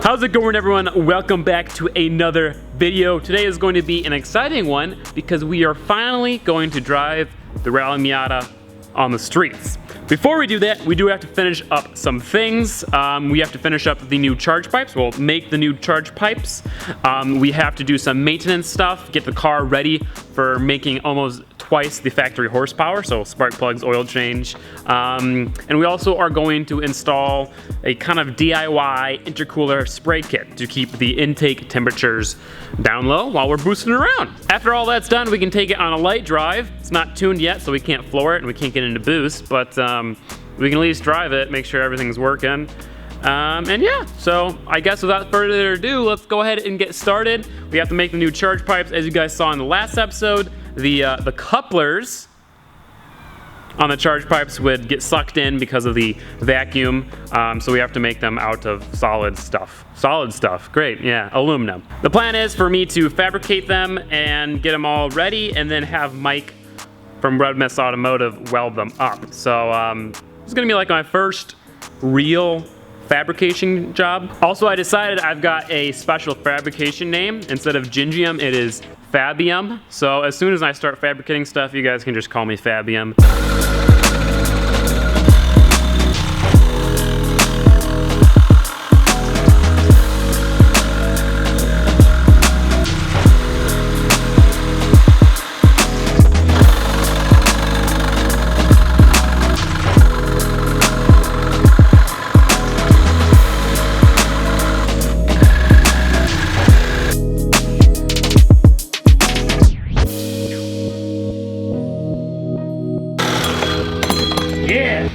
How's it going, everyone? Welcome back to another video. Today is going to be an exciting one because we are finally going to drive the Rally Miata on the streets. Before we do that, we do have to finish up some things. We have to finish up the new charge pipes. We'll make the new charge pipes. We have to do some maintenance stuff, get the car ready for making almost twice the factory horsepower, so spark plugs, oil change. And we also are going to install a kind of DIY intercooler spray kit to keep the intake temperatures down low while we're boosting around. After all that's done, we can take it on a light drive. It's not tuned yet, so we can't floor it and we can't get into boost, but we can at least drive it, make sure everything's working. And yeah, so I guess without further ado, let's go ahead and get started. We have to make the new charge pipes. As you guys saw in the last episode, the couplers on the charge pipes would get sucked in because of the vacuum, so we have to make them out of solid stuff. Solid stuff, great, yeah, aluminum. The plan is for me to fabricate them and get them all ready, and then have Mike from Red Mist Automotive weld them up. So this is gonna be like my first real fabrication job. Also, I decided I've got a special fabrication name. Instead of Gingium, it is Fabium. So as soon as I start fabricating stuff, you guys can just call me Fabium. Yeah!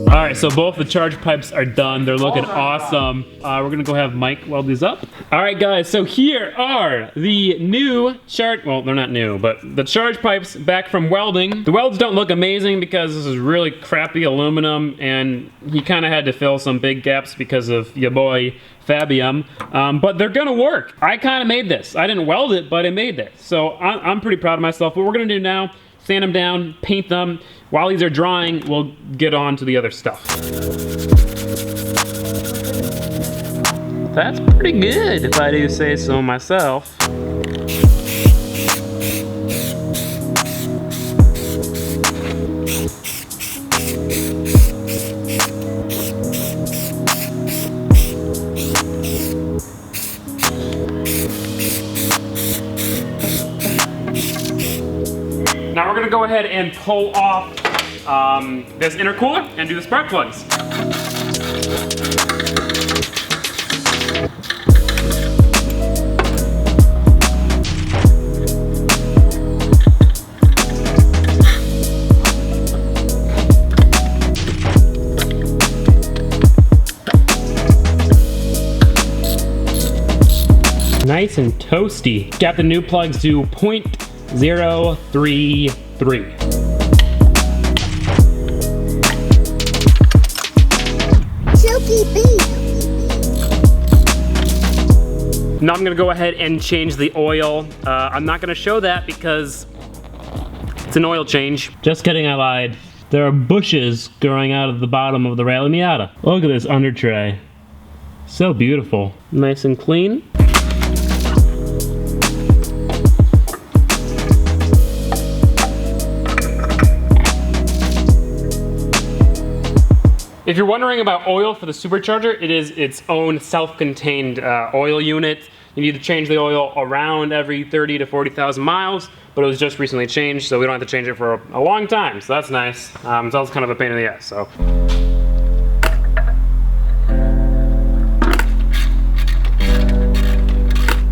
Alright, so both the charge pipes are done. They're looking awesome. We're gonna go have Mike weld these up. Alright guys, so here are the new charge, well, they're not new, but the charge pipes back from welding. The welds don't look amazing because this is really crappy aluminum, and he kind of had to fill some big gaps because of your boy Fabium, but they're gonna work. I kind of made this. I didn't weld it, but I made this. So I'm pretty proud of myself. What we're gonna do now, sand them down, paint them. While these are drying, we'll get on to the other stuff. That's pretty good, if I do say so myself. Now we're gonna go ahead and pull off this intercooler and do the spark plugs. Nice and toasty. Got the new plugs to 0.033. Now I'm gonna go ahead and change the oil. I'm not gonna show that because it's an oil change. Just kidding, I lied. There are bushes growing out of the bottom of the Rally Miata. Look at this under tray. So beautiful. Nice and clean. If you're wondering about oil for the supercharger, it is its own self-contained oil unit. You need to change the oil around every 30 to 40,000 miles, but it was just recently changed, so we don't have to change it for a long time, so that's nice. It's also kind of a pain in the ass, so.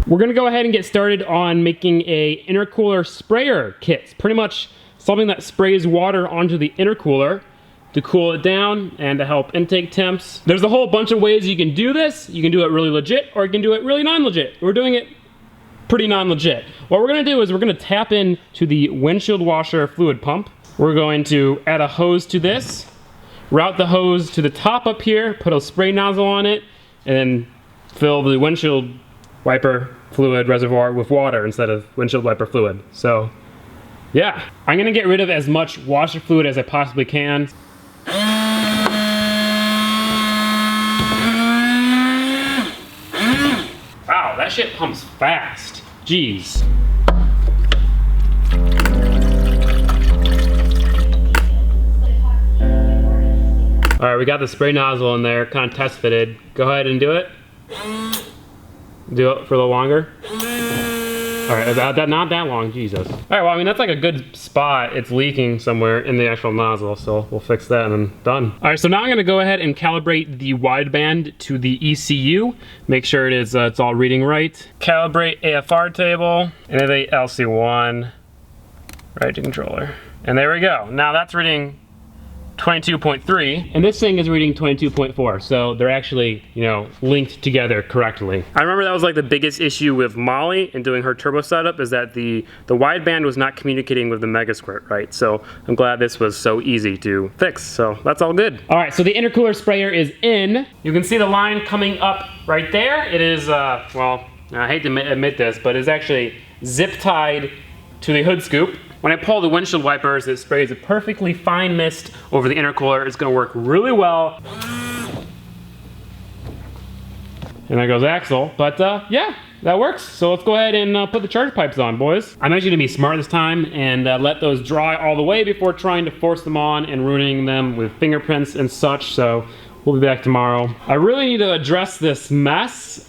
We're gonna go ahead and get started on making a intercooler sprayer kit. It's pretty much something that sprays water onto the intercooler to cool it down and to help intake temps. There's a whole bunch of ways you can do this. You can do it really legit, or you can do it really non-legit. We're doing it pretty non-legit. What we're gonna do is we're gonna tap in to the windshield washer fluid pump. we're going to add a hose to this, route the hose to the top up here, put a spray nozzle on it, and then fill the windshield wiper fluid reservoir with water instead of windshield wiper fluid. So yeah, I'm gonna get rid of as much washer fluid as I possibly can. Wow, that shit pumps fast. Jeez. All right, we got the spray nozzle in there, kind of test fitted. Go ahead and do it. Do it for a little longer. All right, not that long, Jesus. All right, well, I mean, that's like a good spot. It's leaking somewhere in the actual nozzle, so we'll fix that and then done. All right, so now I'm gonna go ahead and calibrate the wideband to the ECU. Make sure it is, it's all reading right. Calibrate AFR table, and then the LC1, right to controller. And there we go. Now that's reading 22.3, and this thing is reading 22.4, so they're actually, you know, linked together correctly. I remember that was like the biggest issue with Molly in doing her turbo setup, is that the wideband was not communicating with the Megasquirt, right? So I'm glad this was so easy to fix, so that's all good. All right, so the intercooler sprayer is in. You can see the line coming up right there. It is, well, I hate to admit this, but it's actually zip tied to the hood scoop. When I pull the windshield wipers, it sprays a perfectly fine mist over the intercooler. It's gonna work really well. And there goes Axel. But yeah, that works. So let's go ahead and put the charge pipes on, boys. I'm actually gonna be smart this time and let those dry all the way before trying to force them on and ruining them with fingerprints and such. So we'll be back tomorrow. I really need to address this mess.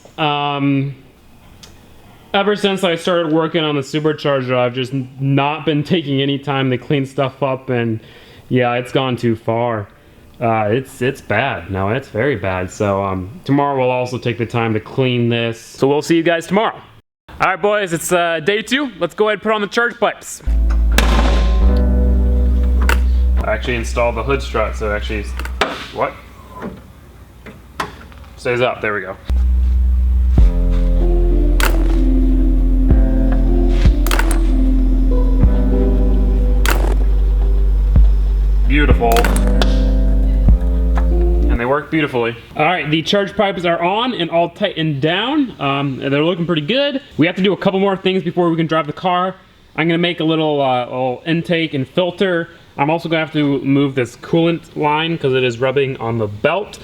Ever since I started working on the Supercharger, I've just not been taking any time to clean stuff up, and yeah, it's gone too far. It's bad. No, it's very bad. So tomorrow we'll also take the time to clean this. So we'll see you guys tomorrow. All right, boys, it's day 2. Let's go ahead and put on the charge pipes. I actually installed the hood strut, so it actually, what? Stays up, there we go. Beautiful. And they work beautifully. All right, the charge pipes are on and all tightened down. They're looking pretty good. We have to do a couple more things before we can drive the car. I'm gonna make a little intake and filter. I'm also gonna have to move this coolant line because it is rubbing on the belt.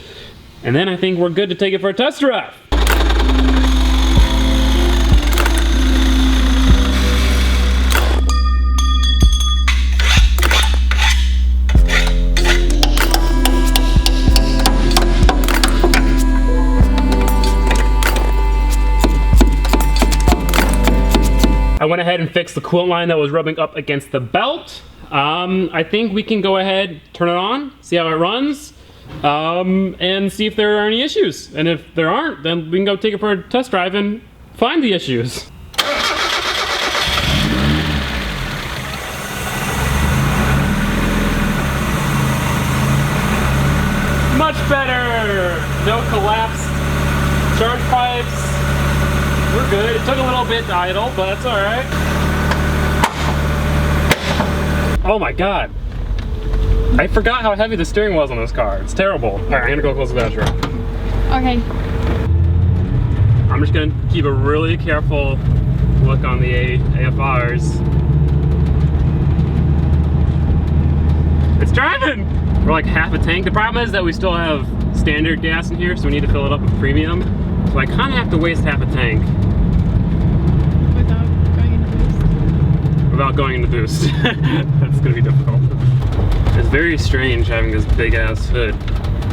And then I think we're good to take it for a test drive. I went ahead and fixed the coolant line that was rubbing up against the belt. I think we can go ahead, turn it on, see how it runs, and see if there are any issues. And if there aren't, then we can go take it for a test drive and find the issues. Much better! No collapsed charge pipes. We're good. It took a little bit to idle, but that's all right. Oh my God. I forgot how heavy the steering was on this car. It's terrible. All right, I'm gonna go close the dash. Okay. I'm just gonna keep a really careful look on the AFRs. It's driving! We're like half a tank. The problem is that we still have standard gas in here, so we need to fill it up with premium. So I kind of have to waste half a tank. Without going into boost. That's gonna be difficult. It's very strange having this big ass hood.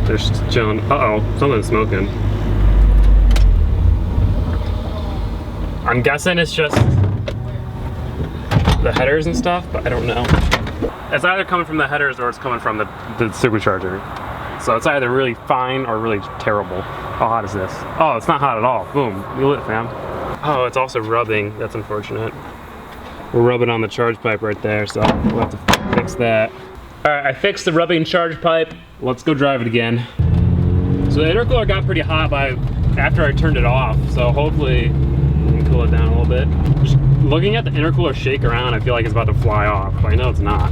They're just chilling. Uh-oh, something's smoking. I'm guessing it's just the headers and stuff, but I don't know. It's either coming from the headers or it's coming from the supercharger. So it's either really fine or really terrible. How hot is this? Oh, it's not hot at all. Boom, you lit, fam. Oh, it's also rubbing. That's unfortunate. We're rubbing on the charge pipe right there, so we'll have to fix that. All right, I fixed the rubbing charge pipe. Let's go drive it again. So the intercooler got pretty hot after I turned it off, so hopefully we can cool it down a little bit. Just looking at the intercooler shake around, I feel like it's about to fly off, but I know it's not.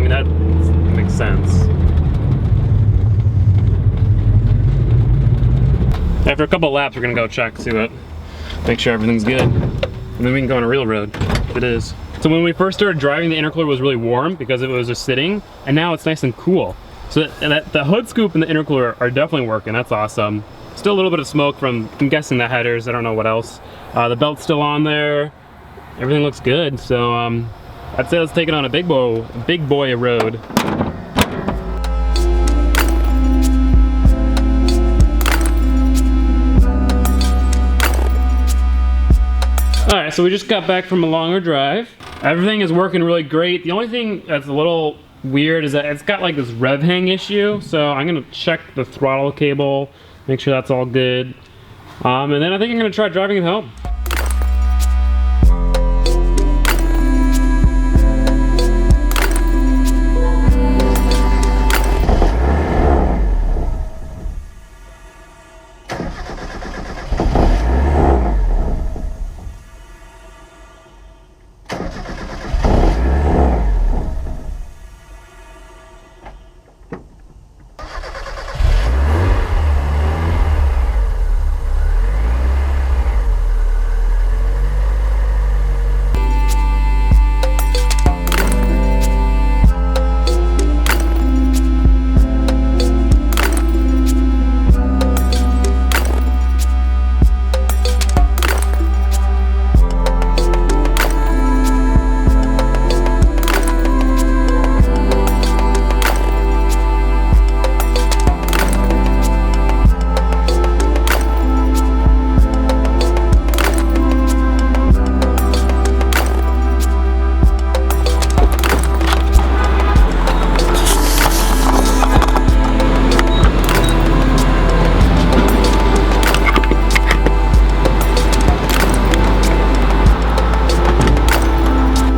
mean, that makes sense. After a couple laps, we're gonna go check, make sure everything's good. And then we can go on a real road, if it is. So when we first started driving, the intercooler was really warm because it was just sitting, and now it's nice and cool. So the hood scoop and the intercooler are definitely working. That's awesome. Still a little bit of smoke from, I'm guessing, the headers. I don't know what else. The belt's still on there. Everything looks good. So I'd say let's take it on a big boy road. All right, so we just got back from a longer drive. Everything is working really great. The only thing that's a little weird is that it's got like this rev hang issue. So I'm gonna check the throttle cable, make sure that's all good. And then I think I'm gonna try driving it home.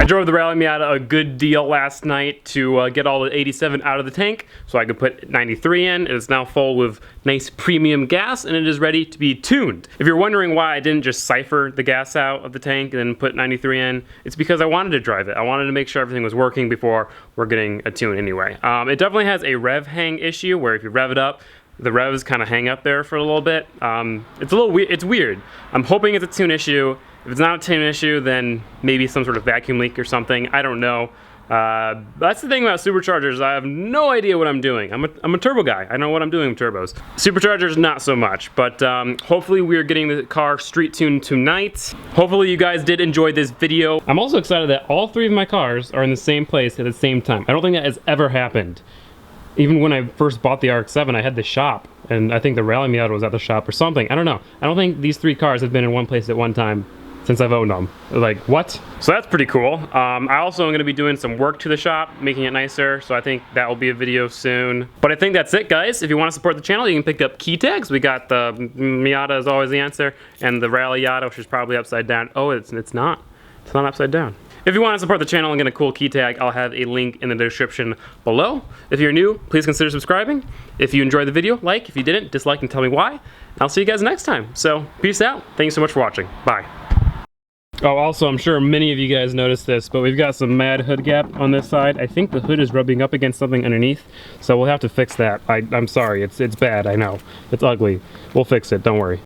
Drove the Rally Miata a good deal last night to get all the 87 out of the tank so I could put 93 in. It is now full with nice premium gas and it is ready to be tuned. If you're wondering why I didn't just siphon the gas out of the tank and then put 93 in, it's because I wanted to drive it. I wanted to make sure everything was working before we're getting a tune anyway. It definitely has a rev hang issue where if you rev it up, the revs kind of hang up there for a little bit. It's a little weird. It's weird. I'm hoping it's a tune issue. If it's not a tune issue, then maybe some sort of vacuum leak or something. I don't know. That's the thing about superchargers. I have no idea what I'm doing. I'm a turbo guy. I know what I'm doing with turbos. Superchargers, not so much. But hopefully we're getting the car street tuned tonight. Hopefully you guys did enjoy this video. I'm also excited that all three of my cars are in the same place at the same time. I don't think that has ever happened. Even when I first bought the RX-7, I had the shop, and I think the Rally Miata was at the shop or something. I don't know. I don't think these three cars have been in one place at one time since I've owned them. Like, what? So that's pretty cool. I also am gonna be doing some work to the shop, making it nicer, so I think that will be a video soon. But I think that's it, guys. If you wanna support the channel, you can pick up key tags. We got the Miata is always the answer, and the Rally Miata, which is probably upside down. Oh, it's not. It's not upside down. If you want to support the channel and get a cool key tag, I'll have a link in the description below. If you're new, please consider subscribing. If you enjoyed the video, like. If you didn't, dislike and tell me why. I'll see you guys next time. So, peace out. Thank you so much for watching. Bye. Oh, also, I'm sure many of you guys noticed this, but we've got some mad hood gap on this side. I think the hood is rubbing up against something underneath, so we'll have to fix that. I'm sorry. It's bad, I know. It's ugly. We'll fix it. Don't worry.